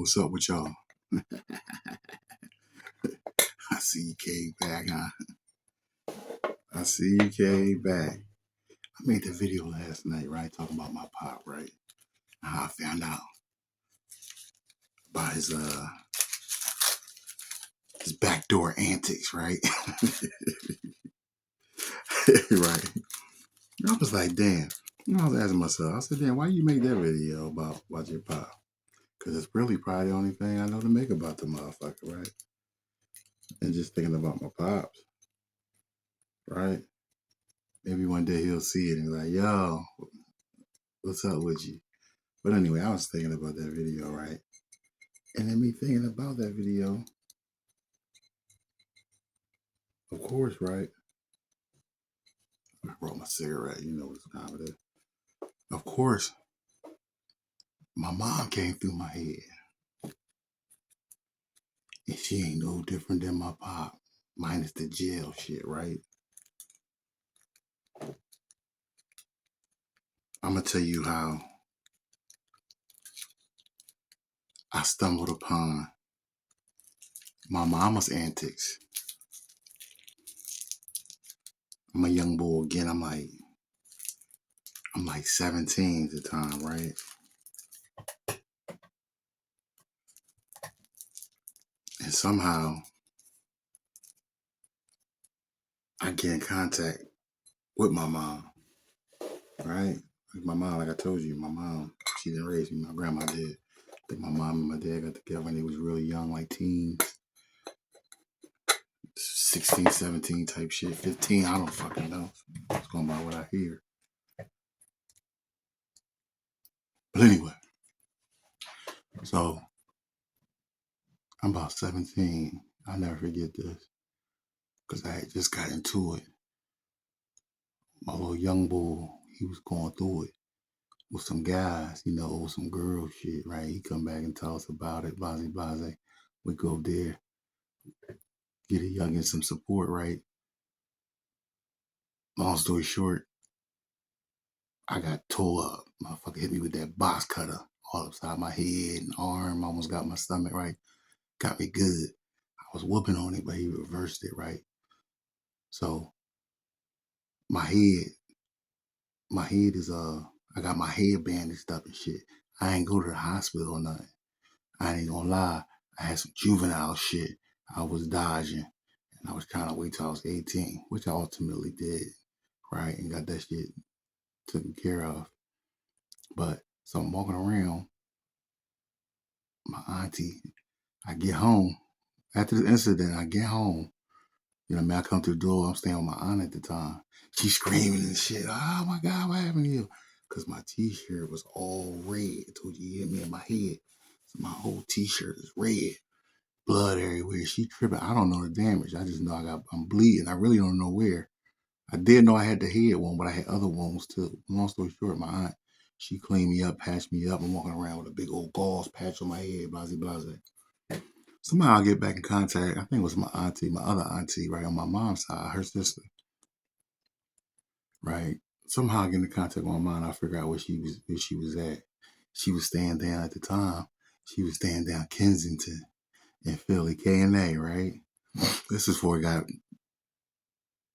What's up with y'all? I see you came back, huh? I see you came back. I made the video last night, right? Talking about my pop, right? How I found out about his backdoor antics, right? Right. I was like, damn. I was asking myself, I said, damn, why you make that video about your pop? Because it's really probably the only thing I know to make about the motherfucker, right? And just thinking about my pops, right? Maybe one day he'll see it and be like, yo, what's up with you? But anyway, I was thinking about that video, right? And then me thinking about that video, of course, right? I brought my cigarette, you know what's time it is. Of course, my mom came through my head. And she ain't no different than my pop, minus the jail shit, right? I'm gonna tell you how I stumbled upon my mama's antics. I'm a young boy again. I'm like 17 at the time, right? And somehow I get in contact with my mom, right? My mom, like I told you, my mom, she didn't raise me. My grandma did. I think my mom and my dad got together when they was really young, like teens. 16, 17 type shit. 15, I don't fucking know. It's going by what I hear. But anyway, so I'm about 17. I'll never forget this because I had just got into it. My little young boy, he was going through it with some guys, you know, with some girl shit, right? He come back and tell us about it, blase, blase. We go there, get a youngin' some support, right? Long story short, I got tore up. Motherfucker hit me with that box cutter all upside my head and arm. Almost got my stomach, right? Got me good. I was whooping on it, but he reversed it, right? So my head is I got my head bandaged up and shit. I ain't go to the hospital or nothing. I ain't gonna lie. I had some juvenile shit I was dodging. And I was trying to wait till I was 18, which I ultimately did, right? And got that shit taken care of. But so I'm walking around, my auntie, I get home. After the incident, I get home. You know what I mean? I come to the door, I'm staying with my aunt at the time. She's screaming and shit. Oh my God, what happened to you? Because my t-shirt was all red. I told you, he hit me in my head. So my whole t-shirt is red. Blood everywhere. She tripping. I don't know the damage. I just know I'm bleeding. I really don't know where. I did know I had the head wound, but I had other wounds too. Long story short, my aunt, she cleaned me up, patched me up. I'm walking around with a big old gauze patch on my head, blase, blase. Somehow I get back in contact. I think it was my auntie, my other auntie, right, on my mom's side, her sister, right? Somehow I get in contact with my mom. I figure out where she was at. She was staying down at the time. She was staying down Kensington in Philly, K&A, right? This is before it got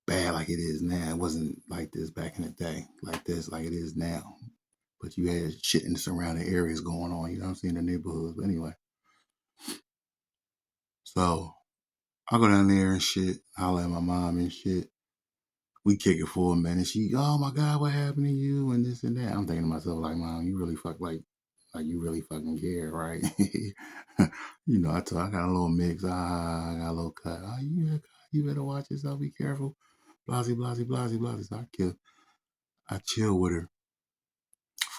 bad like it is now. It wasn't like this back in the day, like this, like it is now. But you had shit in the surrounding areas going on, you know what I'm saying, in the neighborhoods. But anyway, so I go down there and shit, holler at my mom and shit. We kick it for a minute. She, oh my God, what happened to you? And this and that. I'm thinking to myself, like, Mom, you really like you really fucking care, right? You know, I got a little mix. I got a little cut. Oh, you better watch yourself. Be careful. Blasey, blasey, blasey, blasey. So I chill with her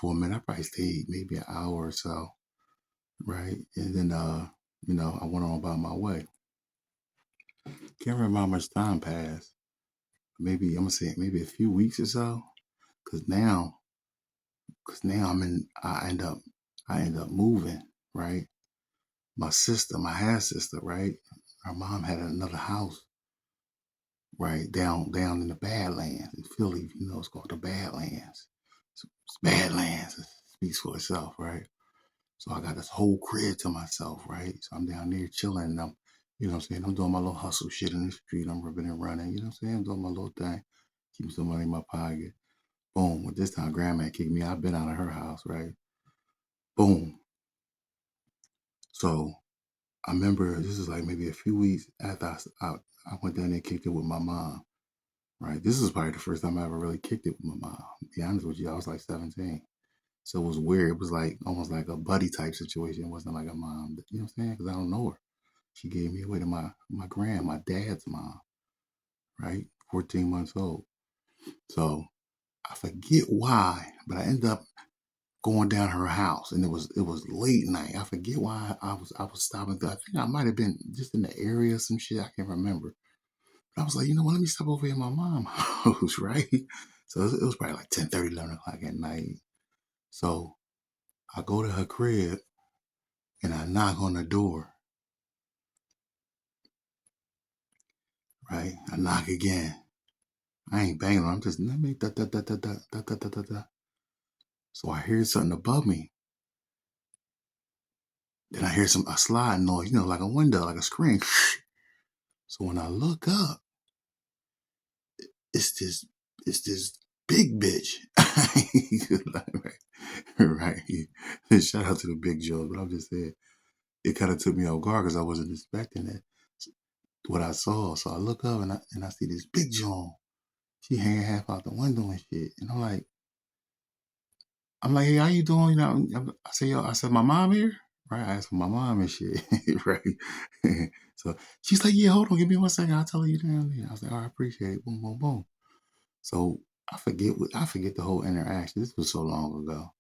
for a minute. I probably stayed maybe an hour or so, right? And then, you know, I went on about my way. Can't remember how much time passed. Maybe, I'm gonna say maybe a few weeks or so. Cause now I end up moving, right? My sister, my half sister, right? Her mom had another house, right? Down in the Badlands in Philly, you know, it's called the Badlands. It's Badlands. It speaks for itself, right? So I got this whole crib to myself, right? So I'm down there chilling and I'm, you know what I'm saying? I'm doing my little hustle shit in the street. I'm ripping and running, you know what I'm saying? I'm doing my little thing, keeping some money in my pocket. Boom. With this time, grandma kicked me. I've been out of her house, right? Boom. So I remember this is like maybe a few weeks after I went down there and kicked it with my mom, right? This is probably the first time I ever really kicked it with my mom. To be honest with you, I was like 17. So it was weird. It was like almost like a buddy type situation. It wasn't like a mom, you know what I'm saying? Because I don't know her. She gave me away to my dad's mom, right? 14 months old. So I forget why, but I ended up going down her house, and it was late night. I forget why I was stopping through. I think I might have been just in the area or some shit. I can't remember. But I was like, you know what? Let me stop over here at my mom's house, right? So it was probably like 10:30, 11 o'clock at night. So I go to her crib and I knock on the door, right? I knock again. I ain't banging on. I'm just let me da da da da da da da da da da. So I hear something above me. Then I hear a sliding noise, like a window, like a screen. So when I look up, it's this it's this big bitch. right. Shout out to the big Joe, but I'm just saying it kind of took me off guard because I wasn't expecting it. What I saw. So I look up and I see this big Joe. She hanging half out the window and shit. And I'm like, hey, how you doing? I said, my mom here? Right. I asked for my mom and shit. right. so she's like, yeah, hold on, give me 1 second. I'll tell you down there. I was like, all right, I appreciate it. Boom, boom, boom. So I forget the whole interaction. This was so long ago.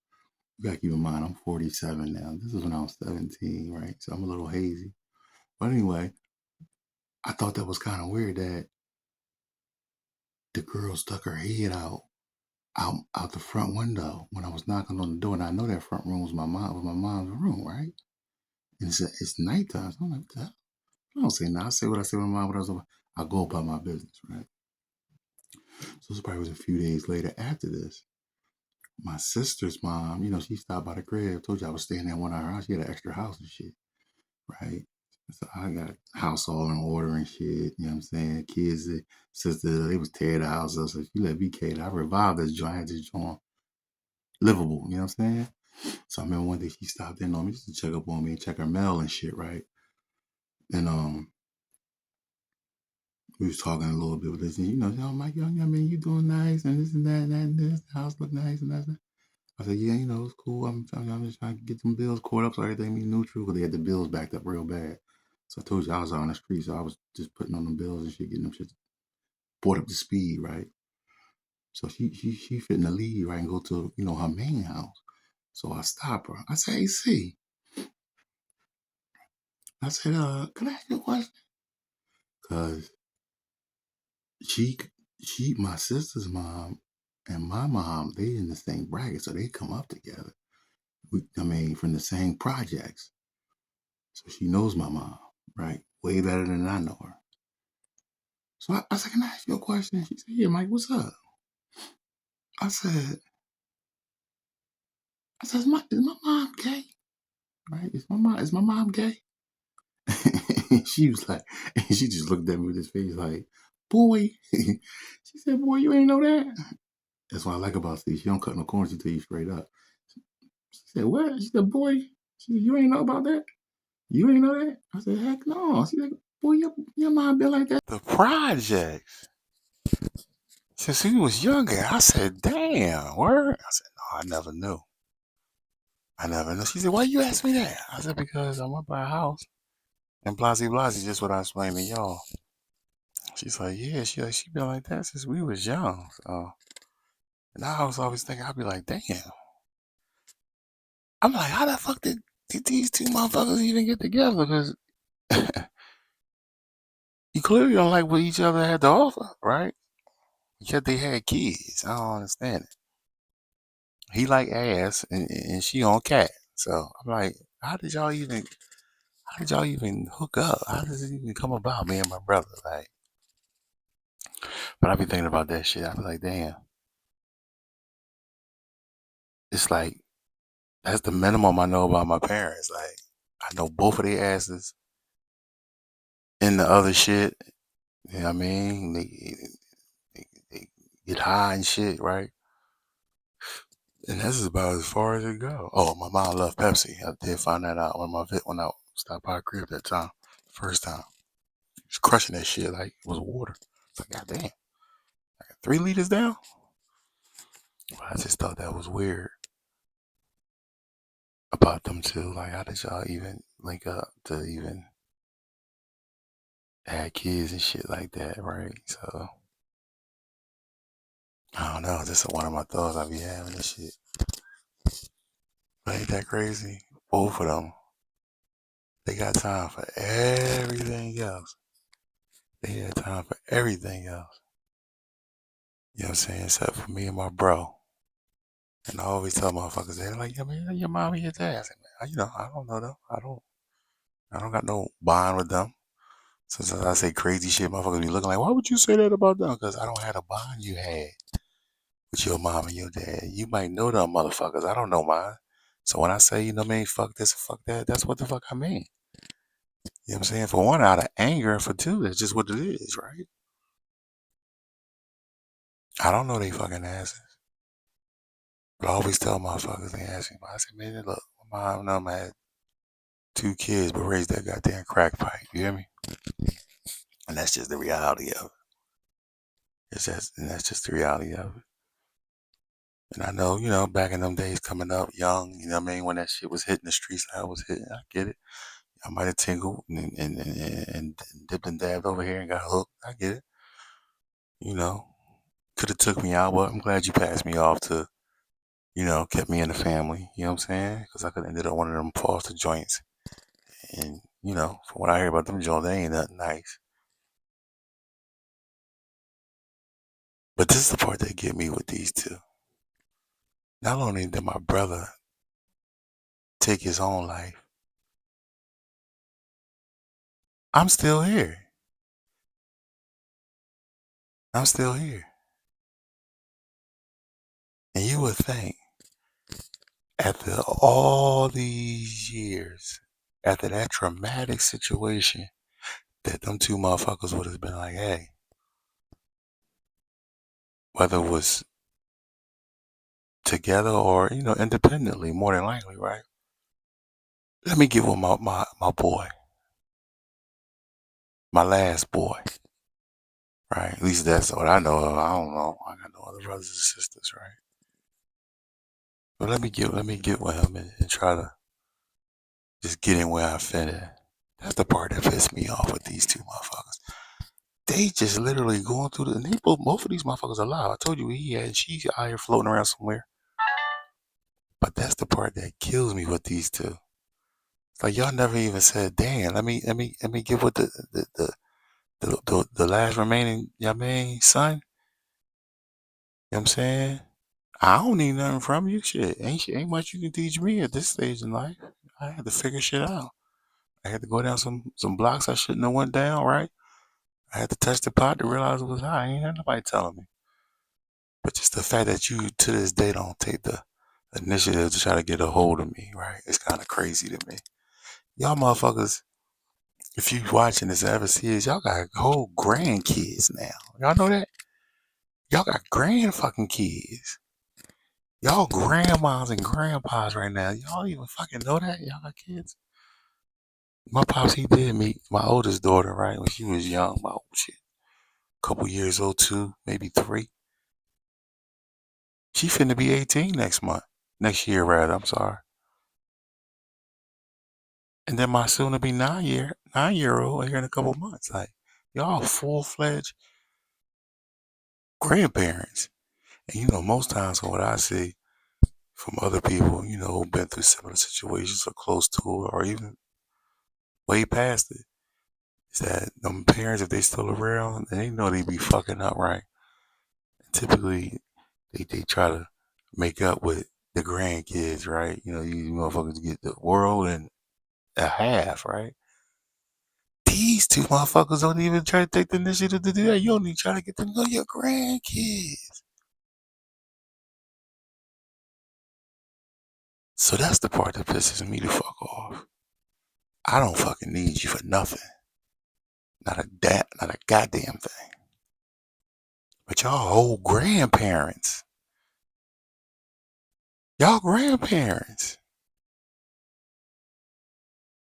You gotta keep in mind, I'm 47 now. This is when I was 17, right? So I'm a little hazy. But anyway, I thought that was kind of weird that the girl stuck her head out the front window when I was knocking on the door, and I know that front room was my mom's room, right? And it's nighttime. So I'm like, what the hell? I don't say nothing. I say what I say with my mom. I go about my business, right? So this probably was a few days later after this. My sister's mom, she stopped by the crib. I told you I was staying at one of her house. She had an extra house and shit, right? So I got house all in order and shit. You know what I'm saying? Kids, sister, they was tearing the house up. So she let me cater. I revived this joint. I had this joint livable. You know what I'm saying? So I remember one day she stopped in on me just to check up on me and check her mail and shit, right? And we was talking a little bit with this, and Mike, I mean, you doing nice and this and that and that and this. The house look nice and that. I said, yeah, it's cool. I'm just trying to get some bills caught up so everything be neutral because they had the bills backed up real bad. So I told you I was out on the street, so I was just putting on them bills and shit, getting them shit brought up to speed, right? So she fitting the lead, right, and go to her main house. So I stop her. I say, hey, C. I said, can I ask you a question? Cause she my sister's mom and my mom, they in the same bracket, so they come up together. From the same projects. So she knows my mom, right? Way better than I know her. So I said, can I ask you a question? She said, yeah, Mike, what's up? I said, is my mom gay? Right? Is my mom gay? she was like, she just looked at me with this face like, boy. she said, boy, you ain't know that? That's what I like about Steve. She don't cut no corners. She tell you straight up. She said, what? She said, boy, you ain't know about that? You ain't know that? I said, heck no. She said, boy, your mom been like that. The projects. Since he was younger. I said, damn, word? I said, no, I never knew. I never knew. She said, why you ask me that? I said, because I went by a house. And Blasey Blasey, just what I explained to y'all. She's like, yeah, she been like that since we was young. So, and I was always thinking, I'd be like, damn. I'm like, how the fuck did these two motherfuckers even get together? Because you clearly don't like what each other had to offer, right? Yet they had kids. I don't understand it. He like ass and she on cat. So I'm like, how did y'all even hook up? How does it even come about, me and my brother? Like, but I be thinking about that shit. I be like, damn. It's like That's the minimum I know about my parents. Like, I know both of their asses in the other shit. You know what I mean? They get high and shit, right? And this is about as far as it go. Oh, my mom loved Pepsi. I did find that out when I stopped by her crib that time. First time. She was crushing that shit like it was water. It's like, God damn. 3 liters down? But I just thought that was weird about them too. Like, how did y'all even link up to even have kids and shit like that, right? So, I don't know. Just one of my thoughts I be having and shit. But ain't that crazy? Both of them, they got time for everything else. They had time for everything else. You know what I'm saying? Except for me and my bro. And I always tell motherfuckers, they're like, yeah, man, your mom and your dad. I say, man, I don't know them. I don't got no bond with them. Sometimes I say crazy shit, motherfuckers be looking like, why would you say that about them? Because I don't have the bond you had with your mom and your dad. You might know them motherfuckers. I don't know mine. So when I say, you know what I mean, fuck this, fuck that, that's what the fuck I mean. You know what I'm saying? For one, out of anger, and for two, that's just what it is, right? I don't know they fucking asses. But I always tell motherfuckers they ask me, I say, man, look, my mom and them had 2 kids, but raised that goddamn crack pipe. You hear me? And that's just the reality of it. That's just the reality of it. And I know, back in them days coming up young, you know what I mean, when that shit was hitting the streets, I was hitting. I get it. I might have tingled and dipped and dabbed over here and got hooked. I get it. You know, could have took me out, but I'm glad you passed me off to, kept me in the family. You know what I'm saying? Because I could have ended up one of them foster joints. And, from what I hear about them joints, they ain't nothing nice. But this is the part that get me with these two. Not only did my brother take his own life, I'm still here. I'm still here. And you would think, after all these years, after that traumatic situation, that them two motherfuckers would have been like, hey, whether it was together or, independently, more than likely, right? Let me get with my boy, my last boy, right? At least that's what I know of. I don't know. I got no other brothers and sisters, right? But let me get with him and try to just get in where I fit in. That's the part that pissed me off with these two motherfuckers. They just literally going through and they both of these motherfuckers are alive. I told you she's out here floating around somewhere. But that's the part that kills me with these two. It's like y'all never even said, damn, let me get with the last remaining, son. You know what I'm saying? I don't need nothing from you. Shit. Ain't much you can teach me at this stage in life. I had to figure shit out. I had to go down some blocks I shouldn't have went down, right? I had to touch the pot to realize it was high. Ain't had nobody telling me. But just the fact that you to this day don't take the initiative to try to get a hold of me, right? It's kind of crazy to me. Y'all motherfuckers, if you watching this and ever see this, y'all got whole grandkids now. Y'all know that? Y'all got grand fucking kids. Y'all grandmas and grandpas right now. Y'all even fucking know that? Y'all got kids? My pops, he did meet my oldest daughter, right? When she was young, about shit, couple years old, 2, maybe 3. She finna be 18 next month. Next year, rather, I'm sorry. And then my soon to be 9-year old here in a couple months. Like, y'all full fledged grandparents. And most times from what I see from other people, who've been through similar situations or close to it or even way past it, is that them parents, if they still around, they know they be fucking up, right? And typically they try to make up with the grandkids, right? You motherfuckers get the world and a half, right? These two motherfuckers don't even try to take the initiative to do that. You don't even try to get to know your grandkids. So that's the part that pisses me the fuck off. I don't fucking need you for nothing. Not a goddamn thing. But y'all old grandparents. Y'all grandparents.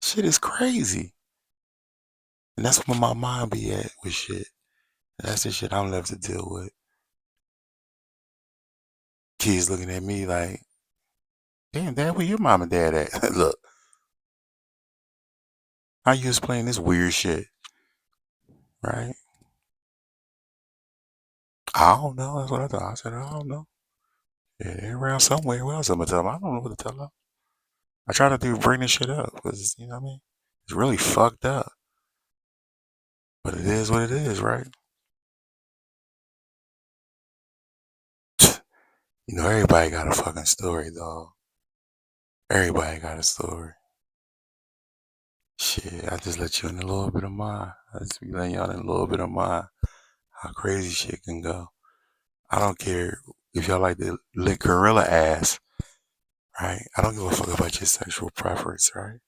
Shit is crazy. And that's where my mind be at with shit. And that's the shit I'm left to deal with. Kids looking at me like, damn, Dad, where your mom and dad at? Look, how you explain this weird shit? Right? I don't know. That's what I thought. I said, I don't know. Yeah, they're around somewhere. What else I'm gonna tell them? I don't know what to tell them. I try to bring this shit up because, you know what I mean? It's really fucked up. But it is what it is, right? You know, everybody got a fucking story, dog. Everybody got a story. Shit, I just let you in a little bit of mine. I just be letting y'all in a little bit of mine. How crazy shit can go. I don't care if y'all like to lick gorilla ass, right? I don't give a fuck about your sexual preference, right?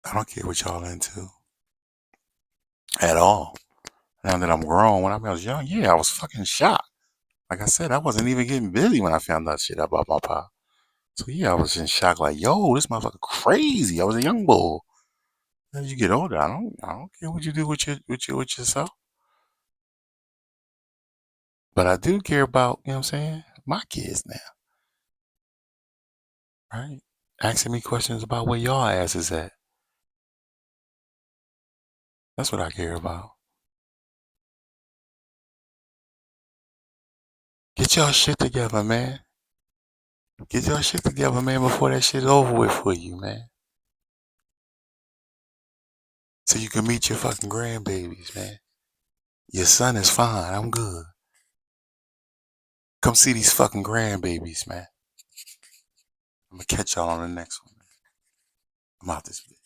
I don't care what y'all into at all. Now that I'm grown, when I was young, yeah, I was fucking shocked. Like I said, I wasn't even getting busy when I found out shit about my pop. So yeah, I was in shock. Like, yo, this motherfucker crazy. I was a young bull. As you get older, I don't care what you do with yourself. But I do care about, you know what I'm saying, my kids now, right? Asking me questions about where y'all ass is at. That's what I care about. Get y'all shit together, man. Get y'all shit together, man, before that shit's over with for you, man. So you can meet your fucking grandbabies, man. Your son is fine. I'm good. Come see these fucking grandbabies, man. I'm gonna catch y'all on the next one. I'm out this bitch.